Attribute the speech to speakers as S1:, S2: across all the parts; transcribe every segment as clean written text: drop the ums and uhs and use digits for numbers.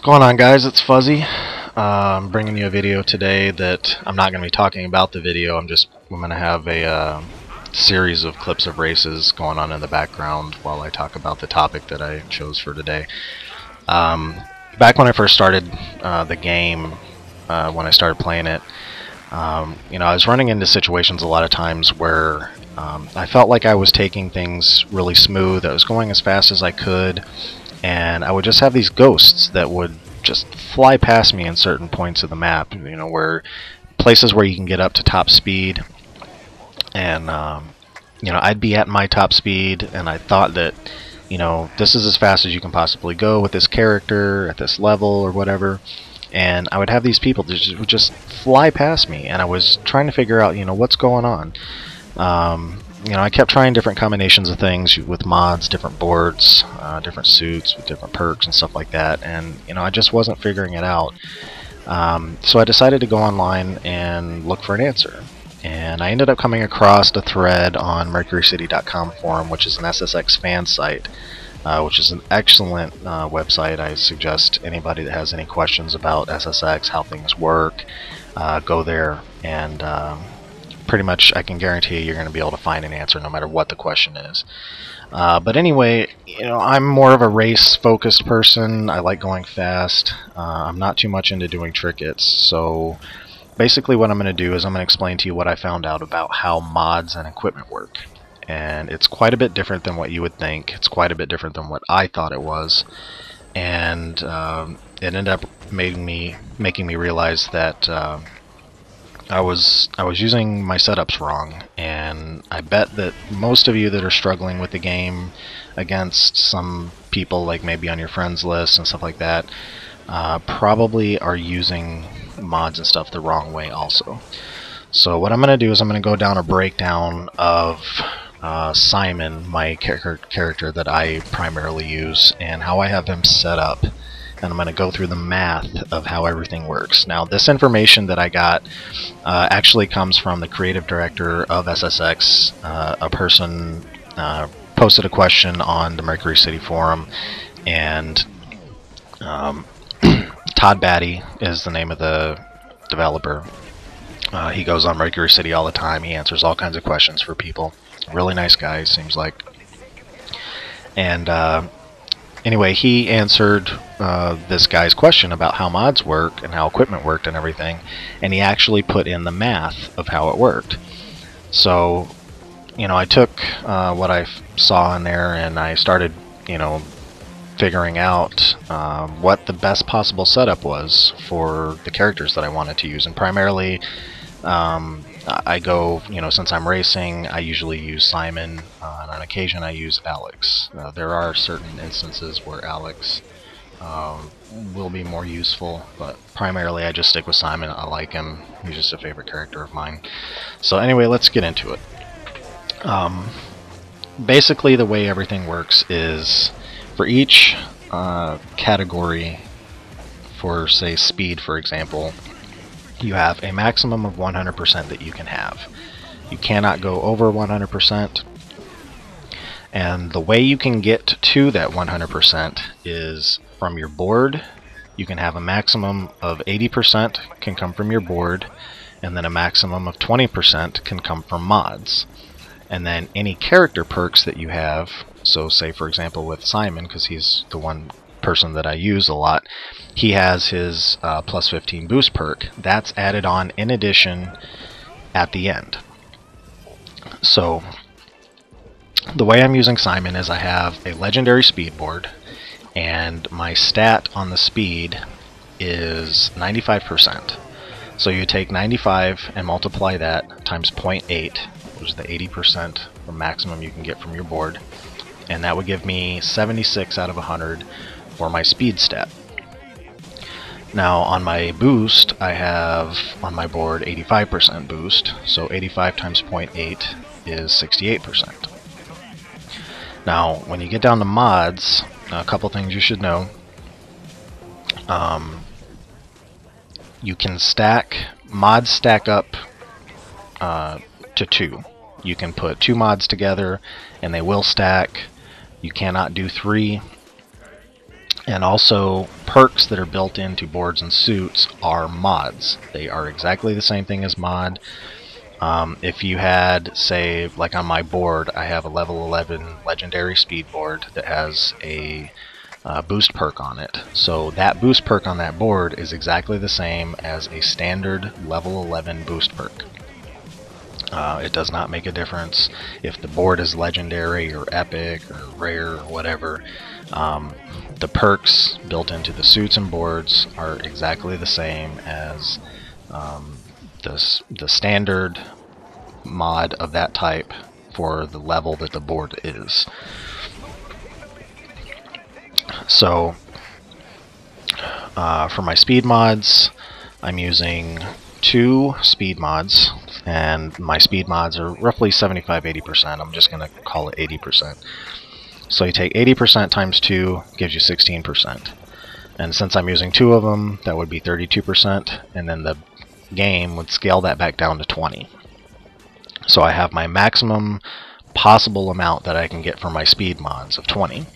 S1: What's going on, guys? It's Fuzzy. I'm bringing you a video today that I'm not going to be talking about the video. I'm going to have a series of clips of races going on in the background while I talk about the topic that I chose for today. Back when I first started the game, when I started playing it, I was running into situations a lot of times where I felt like I was taking things really smooth. I was going as fast as I could, and I would just have these ghosts that would just fly past me in certain points of the map, where places where you can get up to top speed, and I'd be at my top speed, and I thought that this is as fast as you can possibly go with this character at this level or whatever, and I would have these people that would just fly past me, and I was trying to figure out what's going on. I kept trying different combinations of things with mods, different boards, different suits with different perks and stuff like that, and I just wasn't figuring it out. So I decided to go online and look for an answer, and I ended up coming across a thread on mercurycity.com forum, which is an SSX fan site, which is an excellent website. I suggest anybody that has any questions about SSX, how things work, go there, and pretty much I can guarantee you're going to be able to find an answer no matter what the question is. But anyway, I'm more of a race focused person. I like going fast. I'm not too much into doing trickets. So basically what I'm going to do is I'm going to explain to you what I found out about how mods and equipment work. And it's quite a bit different than what you would think. It's quite a bit different than what I thought it was. And it ended up making me realize that I was using my setups wrong, and I bet that most of you that are struggling with the game against some people, like maybe on your friends list and stuff like that, probably are using mods and stuff the wrong way also. So what I'm going to do is I'm going to go down a breakdown of Psymon, my character that I primarily use, and how I have him set up. And I'm going to go through the math of how everything works. Now, this information that I got actually comes from the creative director of SSX. A person posted a question on the Mercury City forum, and Todd Batty is the name of the developer. He goes on Mercury City all the time. He answers all kinds of questions for people. Really nice guy, seems like. And anyway, he answered this guy's question about how mods work and how equipment worked and everything, and he actually put in the math of how it worked. So, I took what I saw in there, and I started, figuring out what the best possible setup was for the characters that I wanted to use. And primarily, I go, since I'm racing, I usually use Psymon, and on occasion I use Alex. There are certain instances where Alex will be more useful, but primarily I just stick with Psymon. I like him. He's just a favorite character of mine. So anyway, let's get into it. Basically, the way everything works is for each category, for say speed, for example, you have a maximum of 100% that you can have. You cannot go over 100%, and the way you can get to that 100% is from your board. You can have a maximum of 80% can come from your board, and then a maximum of 20% can come from mods. And then any character perks that you have, so say for example with Psymon, because he's the one person that I use a lot, he has his plus 15 boost perk. That's added on in addition at the end. So the way I'm using Psymon is I have a legendary speed board, and my stat on the speed is 95%. So you take 95 and multiply that times 0.8, which is the 80% the maximum you can get from your board, and that would give me 76 out of 100 for my speed stat. Now on my boost, I have on my board 85% boost, so 85 times 0.8 is 68%. Now when you get down to mods, a couple things you should know. You can mods stack up to 2. You can put 2 mods together and they will stack. You cannot do 3. And also, perks that are built into boards and suits are mods. They are exactly the same thing as mod. If you had, say, like on my board, I have a level 11 legendary speed board that has a boost perk on it. So that boost perk on that board is exactly the same as a standard level 11 boost perk. It does not make a difference if the board is legendary or epic or rare or whatever. The perks built into the suits and boards are exactly the same as the standard mod of that type for the level that the board is. So for my speed mods, I'm using 2 speed mods, and my speed mods are roughly 75-80%. I'm just going to call it 80%. So you take 80% times 2 gives you 16%. And since I'm using 2 of them, that would be 32%, and then the game would scale that back down to 20. So I have my maximum possible amount that I can get from my speed mods of 20.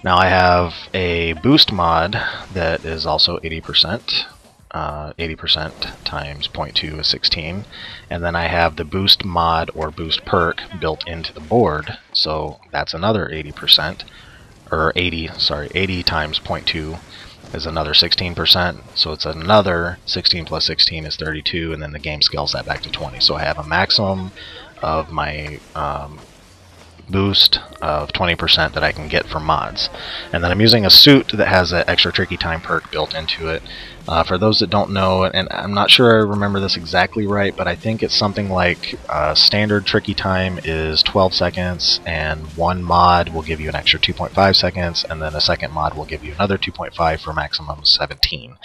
S1: Now I have a boost mod that is also 80%. 80% times 0.2 is 16, and then I have the boost mod or boost perk built into the board, so that's another 80%, or 80 times 0.2 is another 16%, so it's another 16 plus 16 is 32, and then the game scales that back to 20. So I have a maximum of my boost of 20% that I can get from mods. And then I'm using a suit that has an extra Tricky Time perk built into it. For those that don't know, and I'm not sure I remember this exactly right, but I think it's something like standard Tricky Time is 12 seconds, and one mod will give you an extra 2.5 seconds, and then a second mod will give you another 2.5 for maximum 17.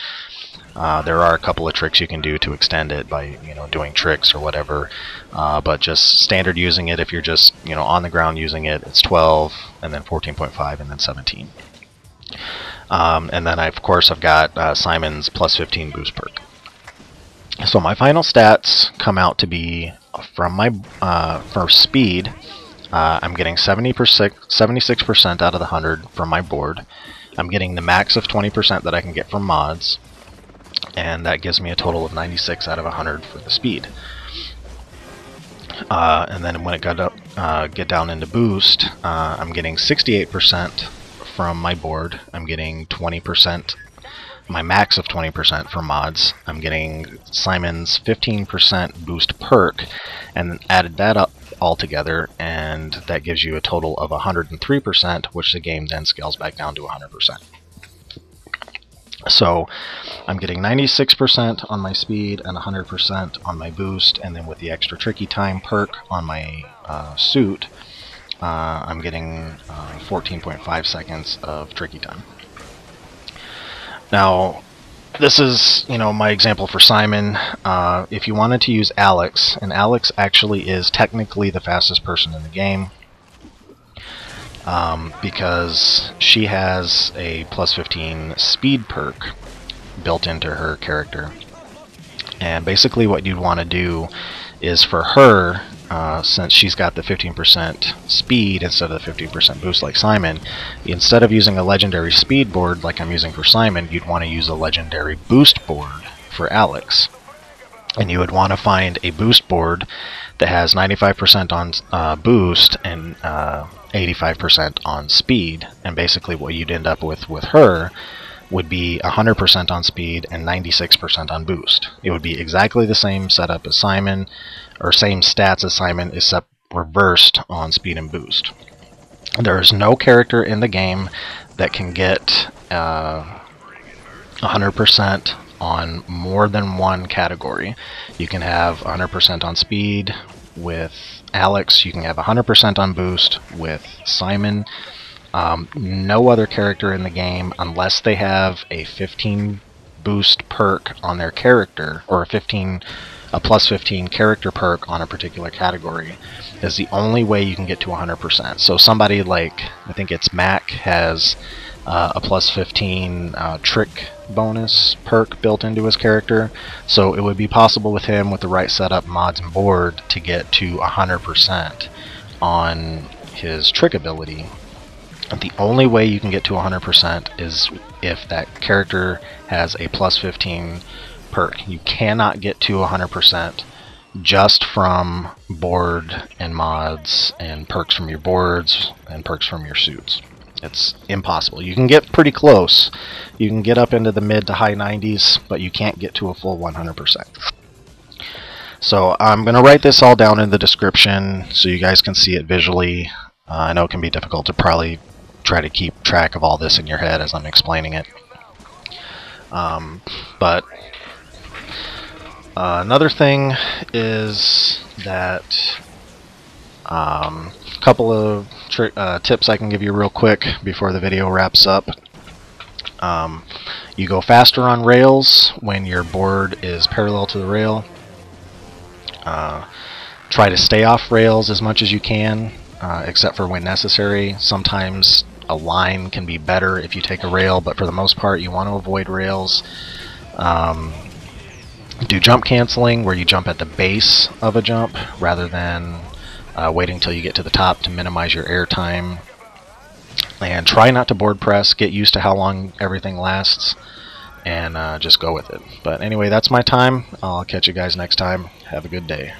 S1: There are a couple of tricks you can do to extend it by, doing tricks or whatever, but just standard using it, if you're just, on the ground using it, it's 12, and then 14.5, and then 17. And then of course I've got Psymons plus 15 boost perk. So my final stats come out to be from my for speed. I'm getting 76% out of the 100 from my board. I'm getting the max of 20% that I can get from mods, and that gives me a total of 96 out of 100 for the speed. And then when it get down into boost, I'm getting 68% from my board. I'm getting 20%, my max of 20% for mods. I'm getting Psymon's 15% boost perk, and added that up all together, and that gives you a total of 103%, which the game then scales back down to 100%. So I'm getting 96% on my speed and 100% on my boost, and then with the extra Tricky Time perk on my suit, I'm getting 14.5 seconds of Tricky Time. Now, this is, my example for Psymon. If you wanted to use Alex, and Alex actually is technically the fastest person in the game, because she has a plus 15 speed perk built into her character. And basically what you'd want to do is for her, since she's got the 15% speed instead of the 15% boost like Psymon, instead of using a legendary speed board like I'm using for Psymon, you'd want to use a legendary boost board for Alex. And you would want to find a boost board that has 95% on boost and 85% on speed. And basically what you'd end up with her would be 100% on speed and 96% on boost. It would be exactly the same setup as Psymon, or same stats as Psymon, except reversed on speed and boost. There is no character in the game that can get 100% on more than one category. You can have 100% on speed with Alex, you can have 100% on boost with Psymon. No other character in the game, unless they have a 15 boost perk on their character, or a plus 15 character perk on a particular category, is the only way you can get to 100%. So somebody like, I think it's Mac, has a plus 15 trick bonus perk built into his character, so it would be possible with him, with the right setup, mods, and board, to get to 100% on his trick ability. The only way you can get to 100% is if that character has a plus 15 perk. You cannot get to 100% just from board and mods and perks from your boards and perks from your suits. It's impossible. You can get pretty close. You can get up into the mid to high 90s, but you can't get to a full 100%. So I'm going to write this all down in the description so you guys can see it visually. I know it can be difficult to probably try to keep track of all this in your head as I'm explaining it. But another thing is that a couple of tips I can give you real quick before the video wraps up. You go faster on rails when your board is parallel to the rail. Try to stay off rails as much as you can, except for when necessary. Sometimes a line can be better if you take a rail, but for the most part you want to avoid rails. Do jump canceling, where you jump at the base of a jump rather than waiting until you get to the top to minimize your air time. And try not to board press. Get used to how long everything lasts, and just go with it. But anyway, that's my time. I'll catch you guys next time. Have a good day.